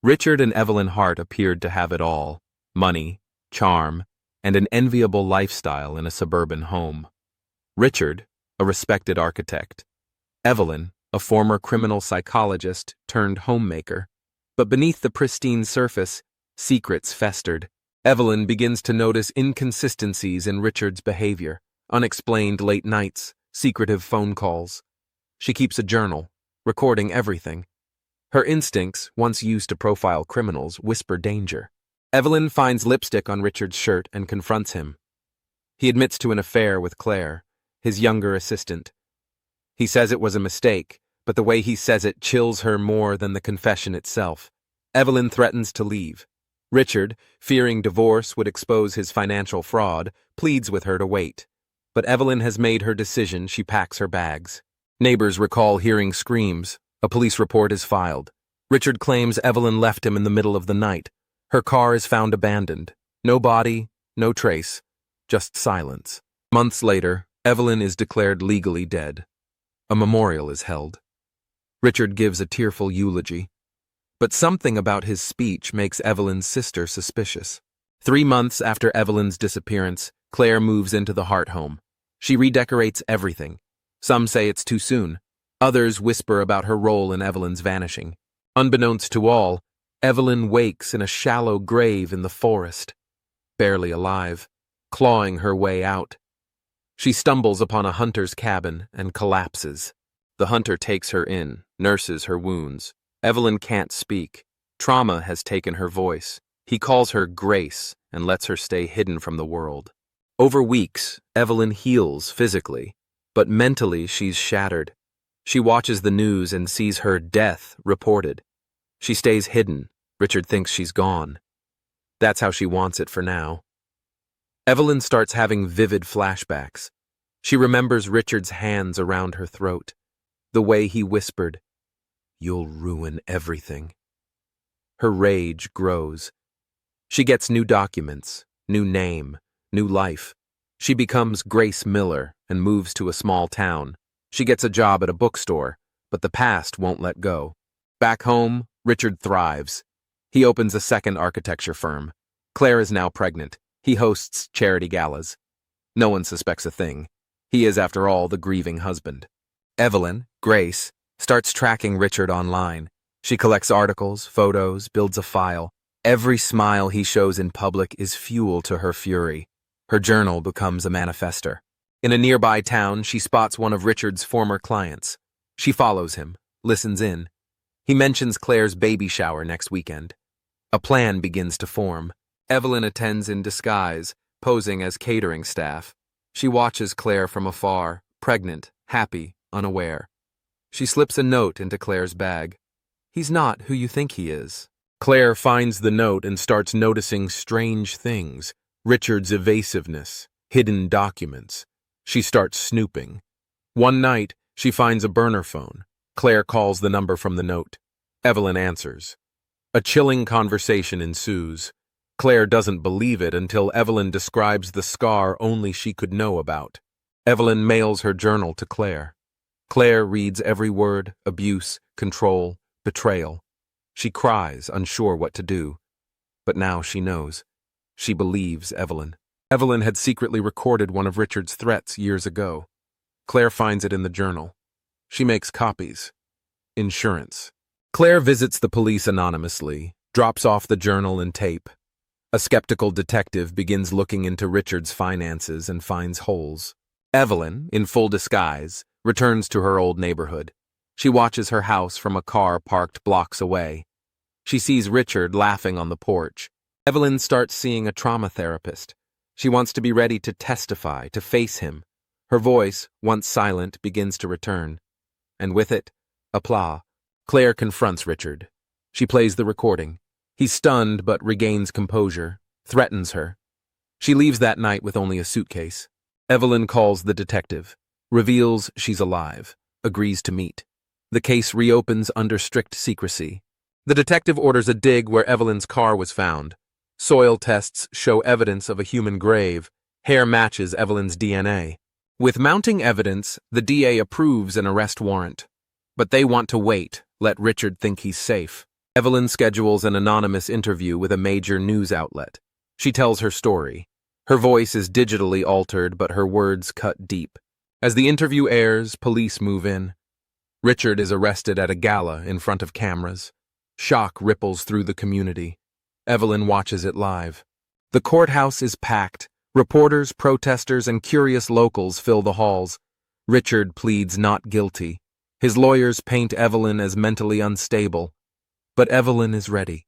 Richard and Evelyn Hart appeared to have it all: money, charm, and an enviable lifestyle in a suburban home. Richard, a respected architect. Evelyn, a former criminal psychologist turned homemaker. But beneath the pristine surface, secrets festered. Evelyn begins to notice inconsistencies in Richard's behavior: unexplained late nights, secretive phone calls. She keeps a journal, recording everything. Her instincts, once used to profile criminals, whisper danger. Evelyn finds lipstick on Richard's shirt and confronts him. He admits to an affair with Claire, his younger assistant. He says it was a mistake, but the way he says it chills her more than the confession itself. Evelyn threatens to leave. Richard, fearing divorce would expose his financial fraud, pleads with her to wait. But Evelyn has made her decision. She packs her bags. Neighbors recall hearing screams. A police report is filed. Richard claims Evelyn left him in the middle of the night. Her car is found abandoned. No body, no trace, just silence. Months later, Evelyn is declared legally dead. A memorial is held. Richard gives a tearful eulogy. But something about his speech makes Evelyn's sister suspicious. 3 months after Evelyn's disappearance, Claire moves into the Hart home. She redecorates everything. Some say it's too soon. Others whisper about her role in Evelyn's vanishing. Unbeknownst to all, Evelyn wakes in a shallow grave in the forest, barely alive, clawing her way out. She stumbles upon a hunter's cabin and collapses. The hunter takes her in, nurses her wounds. Evelyn can't speak. Trauma has taken her voice. He calls her Grace and lets her stay hidden from the world. Over weeks, Evelyn heals physically, but mentally she's shattered. She watches the news and sees her death reported. She stays hidden. Richard thinks she's gone. That's how she wants it for now. Evelyn starts having vivid flashbacks. She remembers Richard's hands around her throat, the way he whispered, "You'll ruin everything." Her rage grows. She gets new documents, new name, new life. She becomes Grace Miller and moves to a small town. She gets a job at a bookstore, but the past won't let go. Back home, Richard thrives. He opens a second architecture firm. Claire is now pregnant. He hosts charity galas. No one suspects a thing. He is, after all, the grieving husband. Evelyn, Grace, starts tracking Richard online. She collects articles, photos, builds a file. Every smile he shows in public is fuel to her fury. Her journal becomes a manifester. In a nearby town, she spots one of Richard's former clients. She follows him, listens in. He mentions Claire's baby shower next weekend. A plan begins to form. Evelyn attends in disguise, posing as catering staff. She watches Claire from afar, pregnant, happy, unaware. She slips a note into Claire's bag. "He's not who you think he is." Claire finds the note and starts noticing strange things. Richard's evasiveness, hidden documents. She starts snooping. One night, she finds a burner phone. Claire calls the number from the note. Evelyn answers. A chilling conversation ensues. Claire doesn't believe it until Evelyn describes the scar only she could know about. Evelyn mails her journal to Claire. Claire reads every word: abuse, control, betrayal. She cries, unsure what to do. But now she knows. She believes Evelyn. Evelyn had secretly recorded one of Richard's threats years ago. Claire finds it in the journal. She makes copies. Insurance. Claire visits the police anonymously, drops off the journal and tape. A skeptical detective begins looking into Richard's finances and finds holes. Evelyn, in full disguise, returns to her old neighborhood. She watches her house from a car parked blocks away. She sees Richard laughing on the porch. Evelyn starts seeing a trauma therapist. She wants to be ready to testify, to face him. Her voice, once silent, begins to return. And with it, applause. Claire confronts Richard. She plays the recording. He's stunned but regains composure, threatens her. She leaves that night with only a suitcase. Evelyn calls the detective, reveals she's alive, agrees to meet. The case reopens under strict secrecy. The detective orders a dig where Evelyn's car was found. Soil tests show evidence of a human grave. Hair matches Evelyn's DNA. With mounting evidence, the DA approves an arrest warrant. But they want to wait, let Richard think he's safe. Evelyn schedules an anonymous interview with a major news outlet. She tells her story. Her voice is digitally altered, but her words cut deep. As the interview airs, police move in. Richard is arrested at a gala in front of cameras. Shock ripples through the community. Evelyn watches it live. The courthouse is packed. Reporters, protesters, and curious locals fill the halls. Richard pleads not guilty. His lawyers paint Evelyn as mentally unstable. But Evelyn is ready.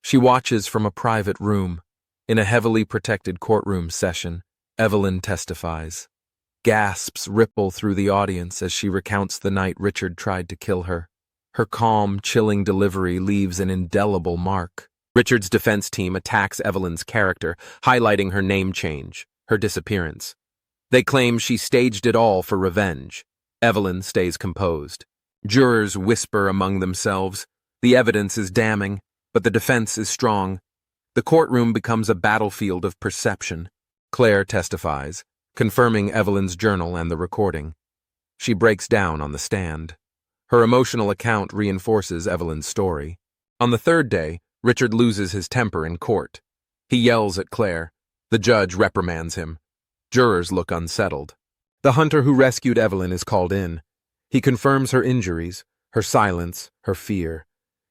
She watches from a private room. In a heavily protected courtroom session, Evelyn testifies. Gasps ripple through the audience as she recounts the night Richard tried to kill her. Her calm, chilling delivery leaves an indelible mark. Richard's defense team attacks Evelyn's character, highlighting her name change, her disappearance. They claim she staged it all for revenge. Evelyn stays composed. Jurors whisper among themselves. The evidence is damning, but the defense is strong. The courtroom becomes a battlefield of perception. Claire testifies, confirming Evelyn's journal and the recording. She breaks down on the stand. Her emotional account reinforces Evelyn's story. On the third day, Richard loses his temper in court. He yells at Claire. The judge reprimands him. Jurors look unsettled. The hunter who rescued Evelyn is called in. He confirms her injuries, her silence, her fear.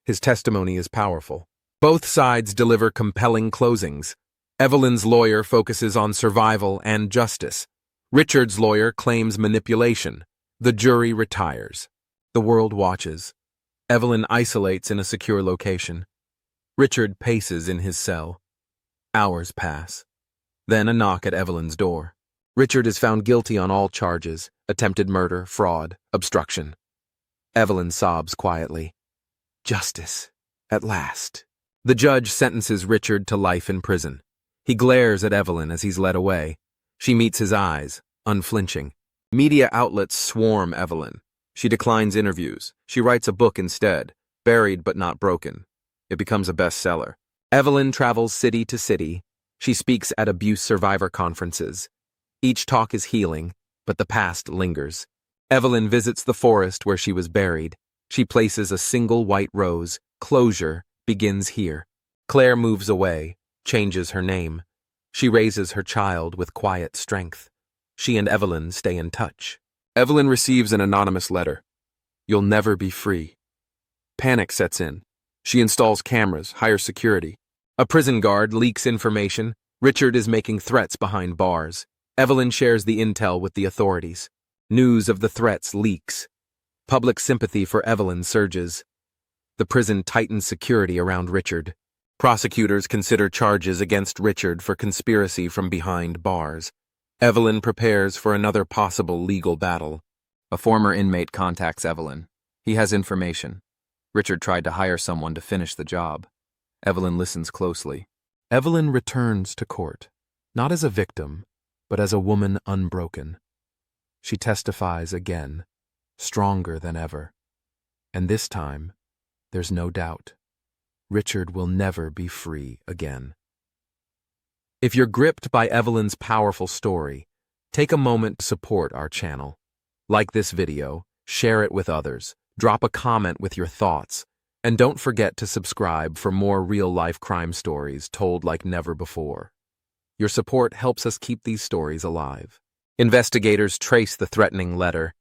His testimony is powerful. Both sides deliver compelling closings. Evelyn's lawyer focuses on survival and justice. Richard's lawyer claims manipulation. The jury retires. The world watches. Evelyn isolates in a secure location. Richard paces in his cell. Hours pass. Then a knock at Evelyn's door. Richard is found guilty on all charges: attempted murder, fraud, obstruction. Evelyn sobs quietly. Justice. At last. The judge sentences Richard to life in prison. He glares at Evelyn as he's led away. She meets his eyes, unflinching. Media outlets swarm Evelyn. She declines interviews. She writes a book instead, Buried but Not Broken. It becomes a bestseller. Evelyn travels city to city. She speaks at abuse survivor conferences. Each talk is healing, but the past lingers. Evelyn visits the forest where she was buried. She places a single white rose. Closure begins here. Claire moves away, changes her name. She raises her child with quiet strength. She and Evelyn stay in touch. Evelyn receives an anonymous letter. You'll never be free. Panic sets in. She installs cameras, higher security. A prison guard leaks information. Richard is making threats behind bars. Evelyn shares the intel with the authorities. News of the threats leaks. Public sympathy for Evelyn surges. The prison tightens security around Richard. Prosecutors consider charges against Richard for conspiracy from behind bars. Evelyn prepares for another possible legal battle. A former inmate contacts Evelyn. He has information. Richard tried to hire someone to finish the job. Evelyn listens closely. Evelyn returns to court, not as a victim, but as a woman unbroken. She testifies again, stronger than ever. And this time, there's no doubt. Richard will never be free again. If you're gripped by Evelyn's powerful story, take a moment to support our channel. Like this video, share it with others, drop a comment with your thoughts, and don't forget to subscribe for more real-life crime stories told like never before. Your support helps us keep these stories alive. Investigators trace the threatening letter.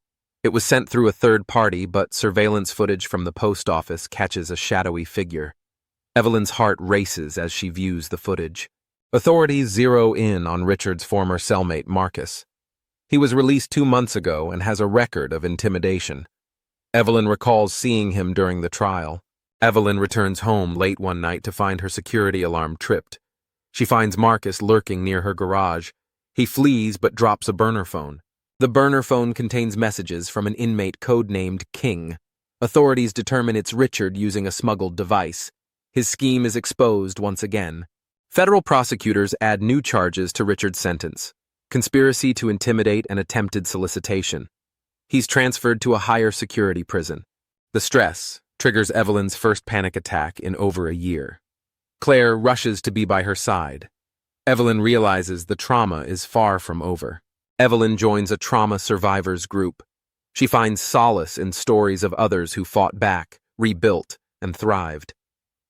It was sent through a third party, but surveillance footage from the post office catches a shadowy figure. Evelyn's heart races as she views the footage. Authorities zero in on Richard's former cellmate, Marcus. He was released 2 months ago and has a record of intimidation. Evelyn recalls seeing him during the trial. Evelyn returns home late one night to find her security alarm tripped. She finds Marcus lurking near her garage. He flees but drops a burner phone. The burner phone contains messages from an inmate codenamed King. Authorities determine it's Richard using a smuggled device. His scheme is exposed once again. Federal prosecutors add new charges to Richard's sentence: conspiracy to intimidate and attempted solicitation. He's transferred to a higher security prison. The stress triggers Evelyn's first panic attack in over a year. Claire rushes to be by her side. Evelyn realizes the trauma is far from over. Evelyn joins a trauma survivors group. She finds solace in stories of others who fought back, rebuilt, and thrived.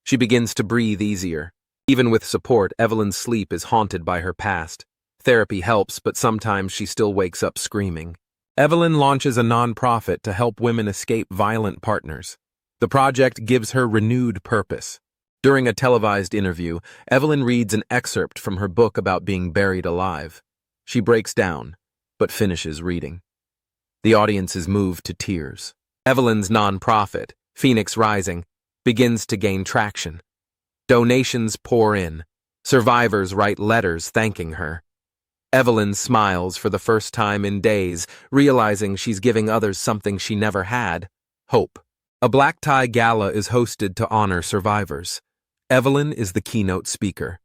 She begins to breathe easier. Even with support, Evelyn's sleep is haunted by her past. Therapy helps, but sometimes she still wakes up screaming. Evelyn launches a nonprofit to help women escape violent partners. The project gives her renewed purpose. During a televised interview, Evelyn reads an excerpt from her book about being buried alive. She breaks down, but finishes reading. The audience is moved to tears. Evelyn's nonprofit, Phoenix Rising, begins to gain traction. Donations pour in. Survivors write letters thanking her. Evelyn smiles for the first time in days, realizing she's giving others something she never had: hope. A black tie gala is hosted to honor survivors. Evelyn is the keynote speaker.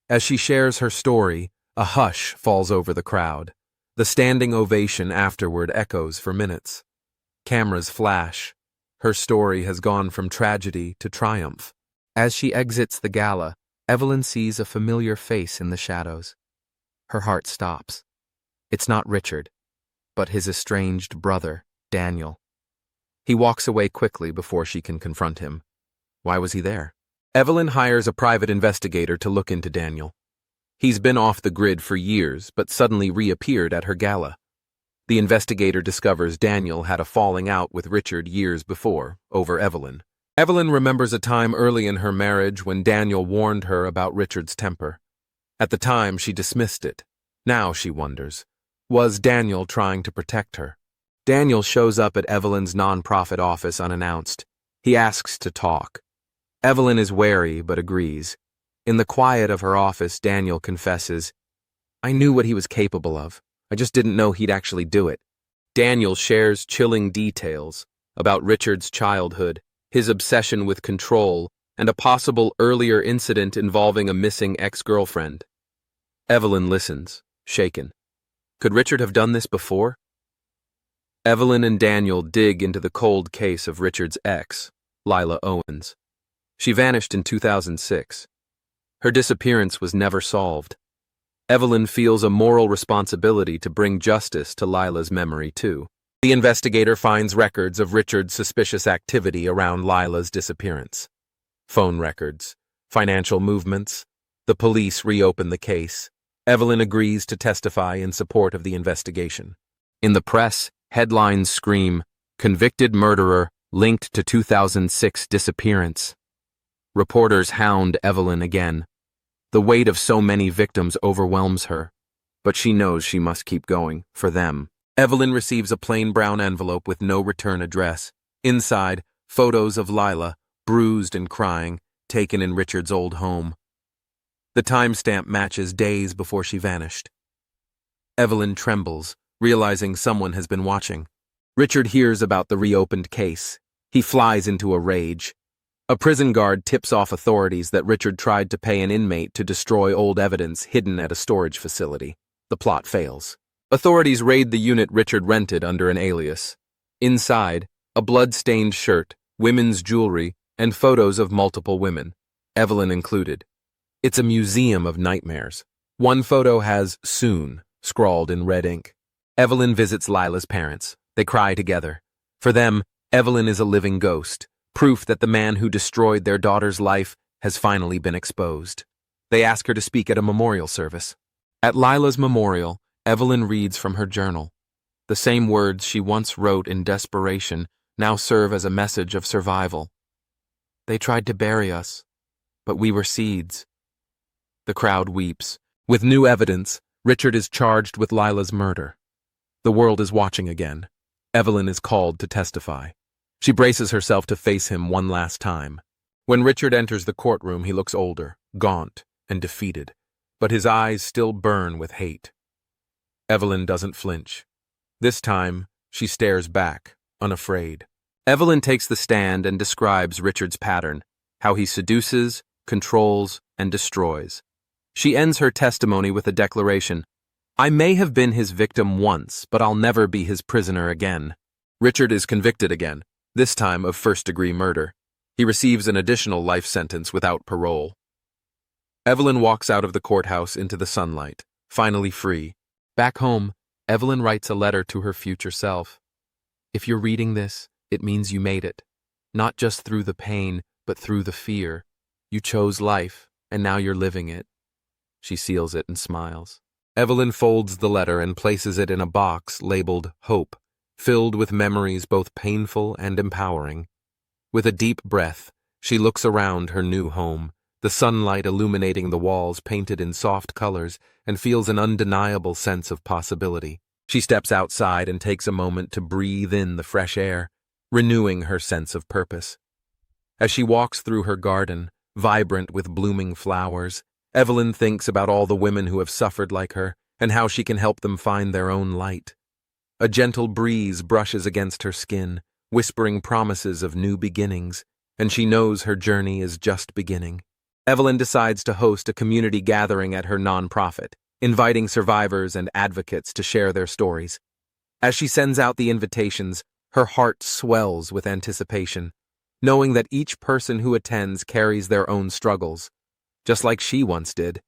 As she shares her story, a hush falls over the crowd. The standing ovation afterward echoes for minutes. Cameras flash. Her story has gone from tragedy to triumph. As she exits the gala, Evelyn sees a familiar face in the shadows. Her heart stops. It's not Richard, but his estranged brother, Daniel. He walks away quickly before she can confront him. Why was he there? Evelyn hires a private investigator to look into Daniel. He's been off the grid for years, but suddenly reappeared at her gala. The investigator discovers Daniel had a falling out with Richard years before, over Evelyn. Evelyn remembers a time early in her marriage when Daniel warned her about Richard's temper. At the time, she dismissed it. Now she wonders, was Daniel trying to protect her? Daniel shows up at Evelyn's nonprofit office unannounced. He asks to talk. Evelyn is wary but agrees. In the quiet of her office, Daniel confesses, "I knew what he was capable of. I just didn't know he'd actually do it." Daniel shares chilling details about Richard's childhood, his obsession with control, and a possible earlier incident involving a missing ex-girlfriend. Evelyn listens, shaken. Could Richard have done this before? Evelyn and Daniel dig into the cold case of Richard's ex, Lila Owens. She vanished in 2006. Her disappearance was never solved. Evelyn feels a moral responsibility to bring justice to Lila's memory, too. The investigator finds records of Richard's suspicious activity around Lila's disappearance. Phone records, financial movements. The police reopen the case. Evelyn agrees to testify in support of the investigation. In the press, headlines scream, "Convicted murderer linked to 2006 disappearance." Reporters hound Evelyn again. The weight of so many victims overwhelms her, but she knows she must keep going, for them. Evelyn receives a plain brown envelope with no return address. Inside, photos of Lila, bruised and crying, taken in Richard's old home. The timestamp matches days before she vanished. Evelyn trembles, realizing someone has been watching. Richard hears about the reopened case. He flies into a rage. A prison guard tips off authorities that Richard tried to pay an inmate to destroy old evidence hidden at a storage facility. The plot fails. Authorities raid the unit Richard rented under an alias. Inside, a blood-stained shirt, women's jewelry, and photos of multiple women, Evelyn included. It's a museum of nightmares. One photo has "soon" scrawled in red ink. Evelyn visits Lila's parents. They cry together. For them, Evelyn is a living ghost, proof that the man who destroyed their daughter's life has finally been exposed. They ask her to speak at a memorial service. At Lila's memorial, Evelyn reads from her journal. The same words she once wrote in desperation now serve as a message of survival. "They tried to bury us, but we were seeds." The crowd weeps. With new evidence, Richard is charged with Lila's murder. The world is watching again. Evelyn is called to testify. She braces herself to face him one last time. When Richard enters the courtroom, he looks older, gaunt, and defeated, but his eyes still burn with hate. Evelyn doesn't flinch. This time, she stares back, unafraid. Evelyn takes the stand and describes Richard's pattern, how he seduces, controls, and destroys. She ends her testimony with a declaration, "I may have been his victim once, but I'll never be his prisoner again." Richard is convicted again, this time of first-degree murder. He receives an additional life sentence without parole. Evelyn walks out of the courthouse into the sunlight, finally free. Back home, Evelyn writes a letter to her future self. "If you're reading this, it means you made it. Not just through the pain, but through the fear. You chose life, and now you're living it. She seals it and smiles. Evelyn folds the letter and places it in a box labeled Hope, filled with memories both painful and empowering. With a deep breath, she looks around her new home, the sunlight illuminating the walls painted in soft colors, and feels an undeniable sense of possibility. She steps outside and takes a moment to breathe in the fresh air, renewing her sense of purpose. As she walks through her garden, vibrant with blooming flowers, Evelyn thinks about all the women who have suffered like her and how she can help them find their own light. A gentle breeze brushes against her skin, whispering promises of new beginnings, and she knows her journey is just beginning. Evelyn decides to host a community gathering at her nonprofit, inviting survivors and advocates to share their stories. As she sends out the invitations, her heart swells with anticipation, knowing that each person who attends carries their own struggles, just like she once did.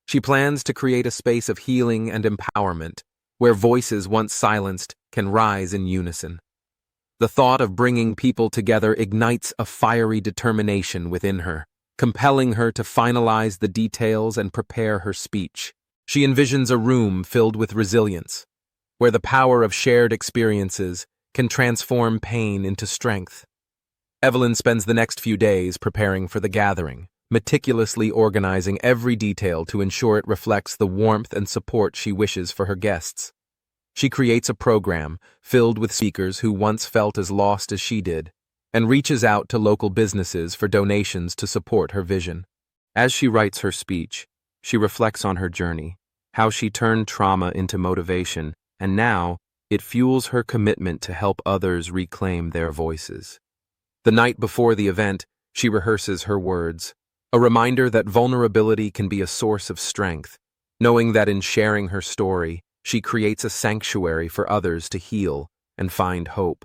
She plans to create a space of healing and empowerment, where voices once silenced can rise in unison. The thought of bringing people together ignites a fiery determination within her, compelling her to finalize the details and prepare her speech. She envisions a room filled with resilience, where the power of shared experiences can transform pain into strength. Evelyn spends the next few days preparing for the gathering, meticulously organizing every detail to ensure it reflects the warmth and support she wishes for her guests. She creates a program filled with speakers who once felt as lost as she did, and reaches out to local businesses for donations to support her vision. As she writes her speech, she reflects on her journey, how she turned trauma into motivation, and now it fuels her commitment to help others reclaim their voices. The night before the event, she rehearses her words, a reminder that vulnerability can be a source of strength, knowing that in sharing her story, she creates a sanctuary for others to heal and find hope.